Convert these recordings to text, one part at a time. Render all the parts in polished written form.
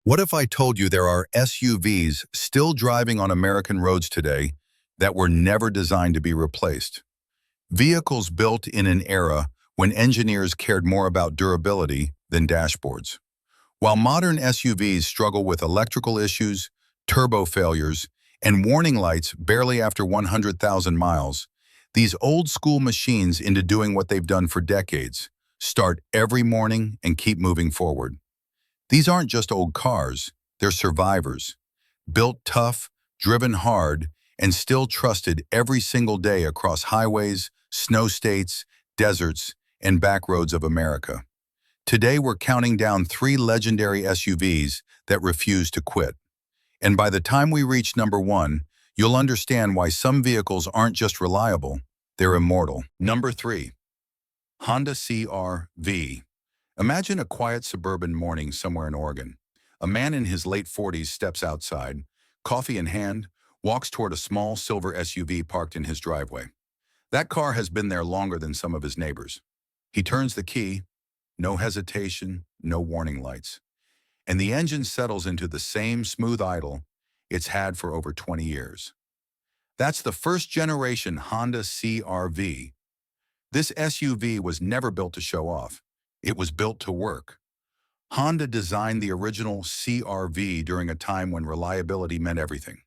What if I told you there are SUVs still driving on American roads today that were never designed to be replaced? Vehicles built in an era when engineers cared more about durability than dashboards. While modern SUVs struggle with electrical issues, turbo failures, and warning lights barely after 100,000 miles, these old-school machines into doing what they've done for decades, start every morning and keep moving forward. These aren't just old cars, they're survivors, built tough, driven hard, and still trusted every single day across highways, snow states, deserts, and back roads of America. Today we're counting down 3 legendary SUVs that refuse to quit. And by the time we reach number 1, you'll understand why some vehicles aren't just reliable, they're immortal. Number 3. Honda CRV. Imagine a quiet suburban morning somewhere in Oregon. A man in his late 40s steps outside, coffee in hand, walks toward a small silver SUV parked in his driveway. That car has been there longer than some of his neighbors. He turns the key, no hesitation, no warning lights, and the engine settles into the same smooth idle it's had for over 20 years. That's the first generation Honda CRV. This SUV was never built to show off. It was built to work. Honda designed the original CRV during a time when reliability meant everything.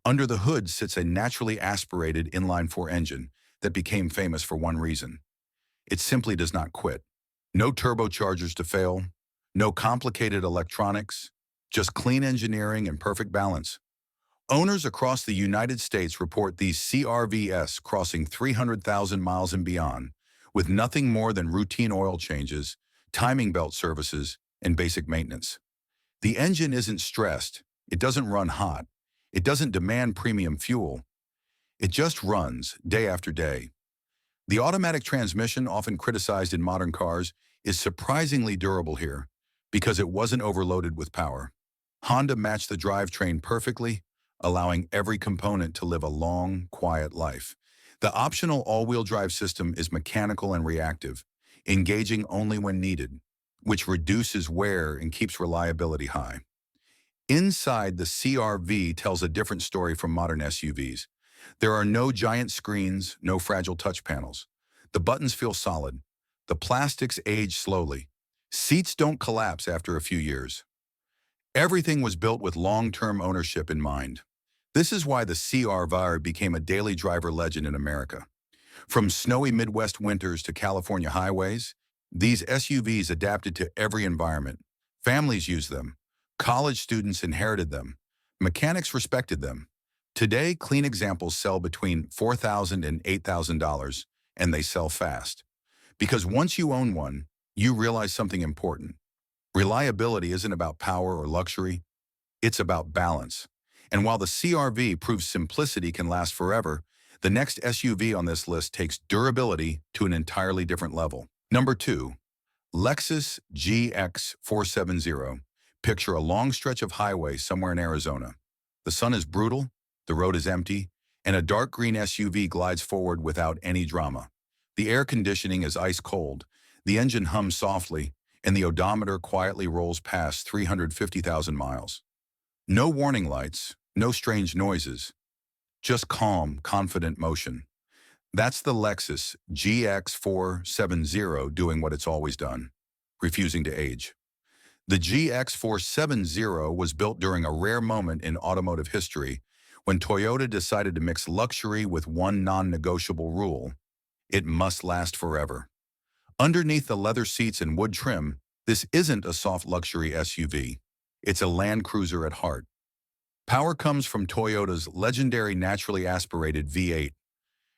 Under the hood sits a naturally aspirated inline-4 engine that became famous for one reason. It simply does not quit. No turbochargers to fail, no complicated electronics, just clean engineering and perfect balance. Owners across the United States report these CRVs crossing 300,000 miles and beyond, with nothing more than routine oil changes, timing belt services, and basic maintenance. The engine isn't stressed, it doesn't run hot, it doesn't demand premium fuel. It just runs day after day. The automatic transmission, often criticized in modern cars, is surprisingly durable here because it wasn't overloaded with power. Honda matched the drivetrain perfectly, allowing every component to live a long, quiet life. The optional all-wheel drive system is mechanical and reactive, engaging only when needed, which reduces wear and keeps reliability high. Inside, the CRV tells a different story from modern SUVs. There are no giant screens, no fragile touch panels. The buttons feel solid. The plastics age slowly. Seats don't collapse after a few years. Everything was built with long-term ownership in mind. This is why the CRV became a daily driver legend in America. From snowy Midwest winters to California highways, these SUVs adapted to every environment. Families used them. College students inherited them. Mechanics respected them. Today, clean examples sell between $4,000 and $8,000, and they sell fast. Because once you own one, you realize something important. Reliability isn't about power or luxury, it's about balance. And while the CRV proves simplicity can last forever, the next SUV on this list takes durability to an entirely different level. Number 2. Lexus GX470. Picture a long stretch of highway somewhere in Arizona. The sun is brutal, the road is empty, and a dark green SUV glides forward without any drama. The air conditioning is ice cold, the engine hums softly, and the odometer quietly rolls past 350,000 miles. No warning lights, no strange noises, just calm, confident motion. That's the Lexus GX470 doing what it's always done, refusing to age. The GX470 was built during a rare moment in automotive history when Toyota decided to mix luxury with one non-negotiable rule: it must last forever. Underneath the leather seats and wood trim, this isn't a soft luxury SUV. It's a Land Cruiser at heart. Power comes from Toyota's legendary naturally aspirated V8,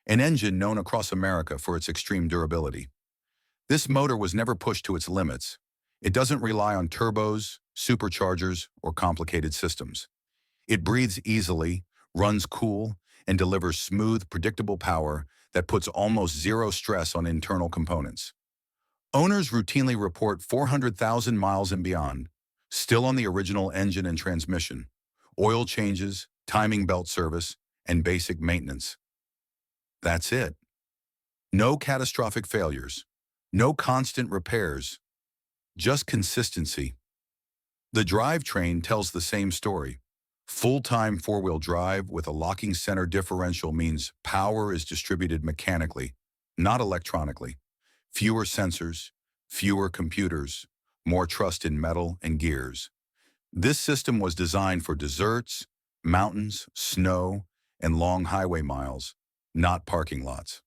an engine known across America for its extreme durability. This motor was never pushed to its limits. It doesn't rely on turbos, superchargers, or complicated systems. It breathes easily, runs cool, and delivers smooth, predictable power that puts almost zero stress on internal components. Owners routinely report 400,000 miles and beyond, still on the original engine and transmission, oil changes, timing belt service, and basic maintenance. That's it. No catastrophic failures, no constant repairs, just consistency. The drivetrain tells the same story. Full-time four-wheel drive with a locking center differential means power is distributed mechanically, not electronically. Fewer sensors, fewer computers, more trust in metal and gears. This system was designed for deserts, mountains, snow, and long highway miles, not parking lots.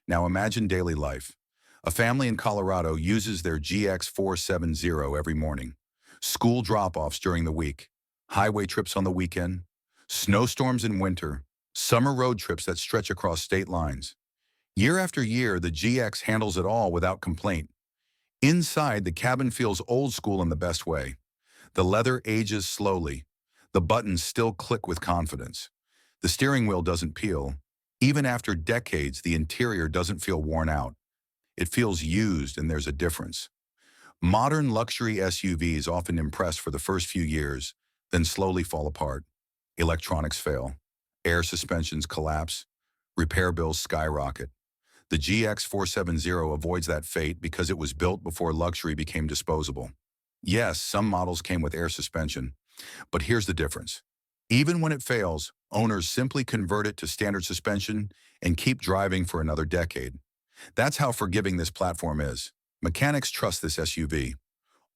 Now imagine daily life. A family in Colorado uses their GX470 every morning. School drop-offs during the week, highway trips on the weekend, snowstorms in winter, summer road trips that stretch across state lines. Year after year, the GX handles it all without complaint. Inside, the cabin feels old school in the best way. The leather ages slowly. The buttons still click with confidence. The steering wheel doesn't peel. Even after decades, the interior doesn't feel worn out. It feels used, and there's a difference. Modern luxury SUVs often impress for the first few years, then slowly fall apart. Electronics fail. Air suspensions collapse. Repair bills skyrocket. The GX470 avoids that fate because it was built before luxury became disposable. Yes, some models came with air suspension, but here's the difference. Even when it fails, owners simply convert it to standard suspension and keep driving for another decade. That's how forgiving this platform is. Mechanics trust this SUV.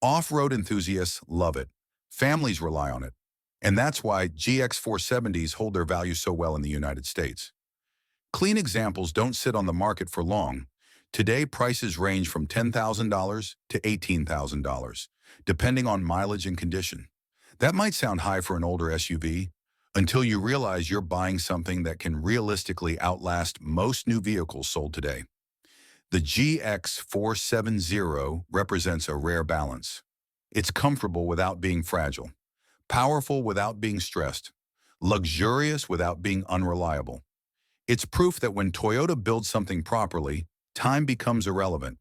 Off-road enthusiasts love it. Families rely on it. And that's why GX470s hold their value so well in the United States. Clean examples don't sit on the market for long. Today, prices range from $10,000 to $18,000, depending on mileage and condition. That might sound high for an older SUV, until you realize you're buying something that can realistically outlast most new vehicles sold today. The GX470 represents a rare balance. It's comfortable without being fragile, powerful without being stressed, luxurious without being unreliable. It's proof that when Toyota builds something properly, time becomes irrelevant.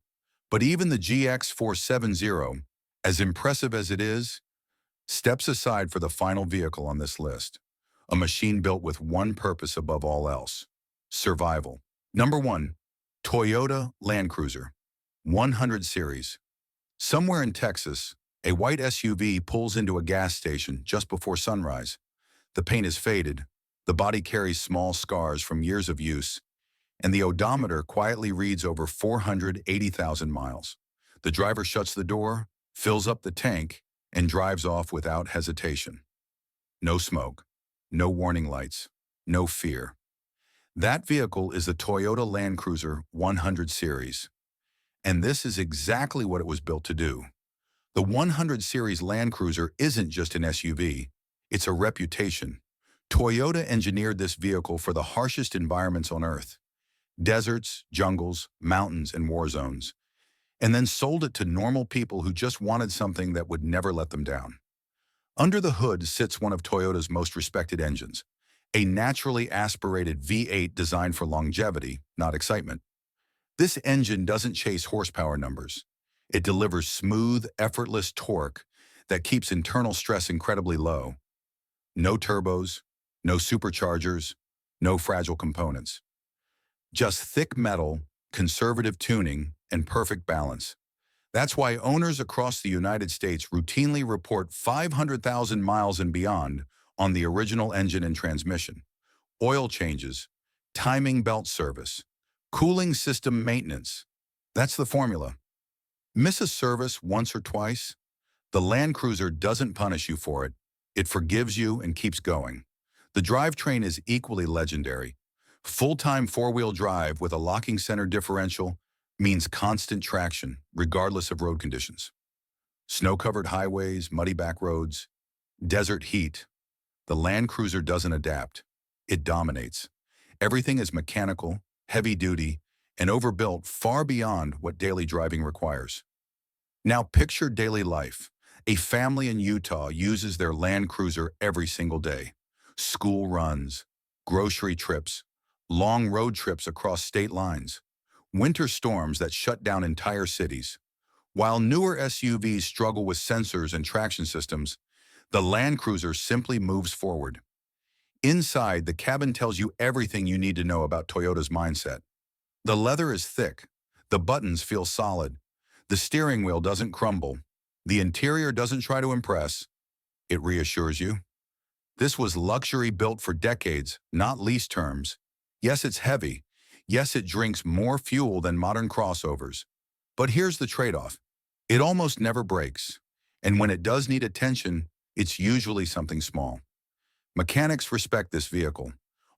But even the GX470, as impressive as it is, steps aside for the final vehicle on this list. A machine built with one purpose above all else: survival. Number 1. Toyota Land Cruiser 100 Series. Somewhere in Texas, a white SUV pulls into a gas station just before sunrise. The paint is faded, the body carries small scars from years of use, and the odometer quietly reads over 480,000 miles. The driver shuts the door, fills up the tank, and drives off without hesitation. No smoke, no warning lights, no fear. That vehicle is the Toyota Land Cruiser 100 Series. And this is exactly what it was built to do. The 100 Series Land Cruiser isn't just an SUV, it's a reputation. Toyota engineered this vehicle for the harshest environments on Earth: deserts, jungles, mountains, and war zones, and then sold it to normal people who just wanted something that would never let them down. Under the hood sits one of Toyota's most respected engines, a naturally aspirated V8 designed for longevity, not excitement. This engine doesn't chase horsepower numbers. It delivers smooth, effortless torque that keeps internal stress incredibly low. No turbos, no superchargers, no fragile components. Just thick metal, conservative tuning, and perfect balance. That's why owners across the United States routinely report 500,000 miles and beyond on the original engine and transmission. Oil changes, timing belt service, cooling system maintenance. That's the formula. Miss a service once or twice? The Land Cruiser doesn't punish you for it. It forgives you and keeps going. The drivetrain is equally legendary. Full-time four-wheel drive with a locking center differential means constant traction, regardless of road conditions. Snow-covered highways, muddy back roads, desert heat. The Land Cruiser doesn't adapt. It dominates. Everything is mechanical, heavy-duty, and overbuilt far beyond what daily driving requires. Now picture daily life. A family in Utah uses their Land Cruiser every single day. School runs, grocery trips, long road trips across state lines, winter storms that shut down entire cities. While newer SUVs struggle with sensors and traction systems, the Land Cruiser simply moves forward. Inside, the cabin tells you everything you need to know about Toyota's mindset. The leather is thick, the buttons feel solid, the steering wheel doesn't crumble, the interior doesn't try to impress, It reassures you. This was luxury built for decades, not lease terms. Yes, it's heavy. Yes, it drinks more fuel than modern crossovers. But here's the trade-off. It almost never breaks. And when it does need attention, it's usually something small. Mechanics respect this vehicle.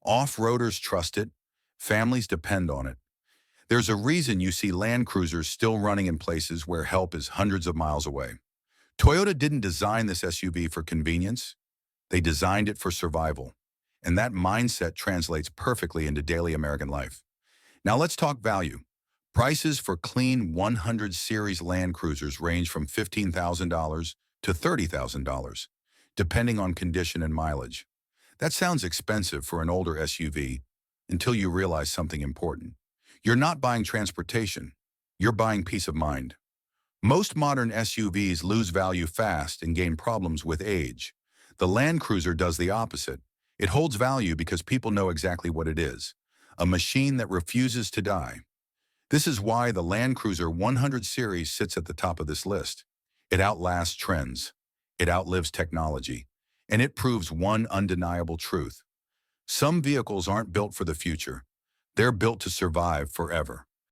Off-roaders trust it. Families depend on it. There's a reason you see Land Cruisers still running in places where help is hundreds of miles away. Toyota didn't design this SUV for convenience. They designed it for survival. And that mindset translates perfectly into daily American life. Now let's talk value. Prices for clean 100 Series Land Cruisers range from $15,000 to $30,000, depending on condition and mileage. That sounds expensive for an older SUV until you realize something important. You're not buying transportation. You're buying peace of mind. Most modern SUVs lose value fast and gain problems with age. The Land Cruiser does the opposite. It holds value because people know exactly what it is, a machine that refuses to die. This is why the Land Cruiser 100 Series sits at the top of this list. It outlasts trends. It outlives technology. And it proves one undeniable truth. Some vehicles aren't built for the future. They're built to survive forever.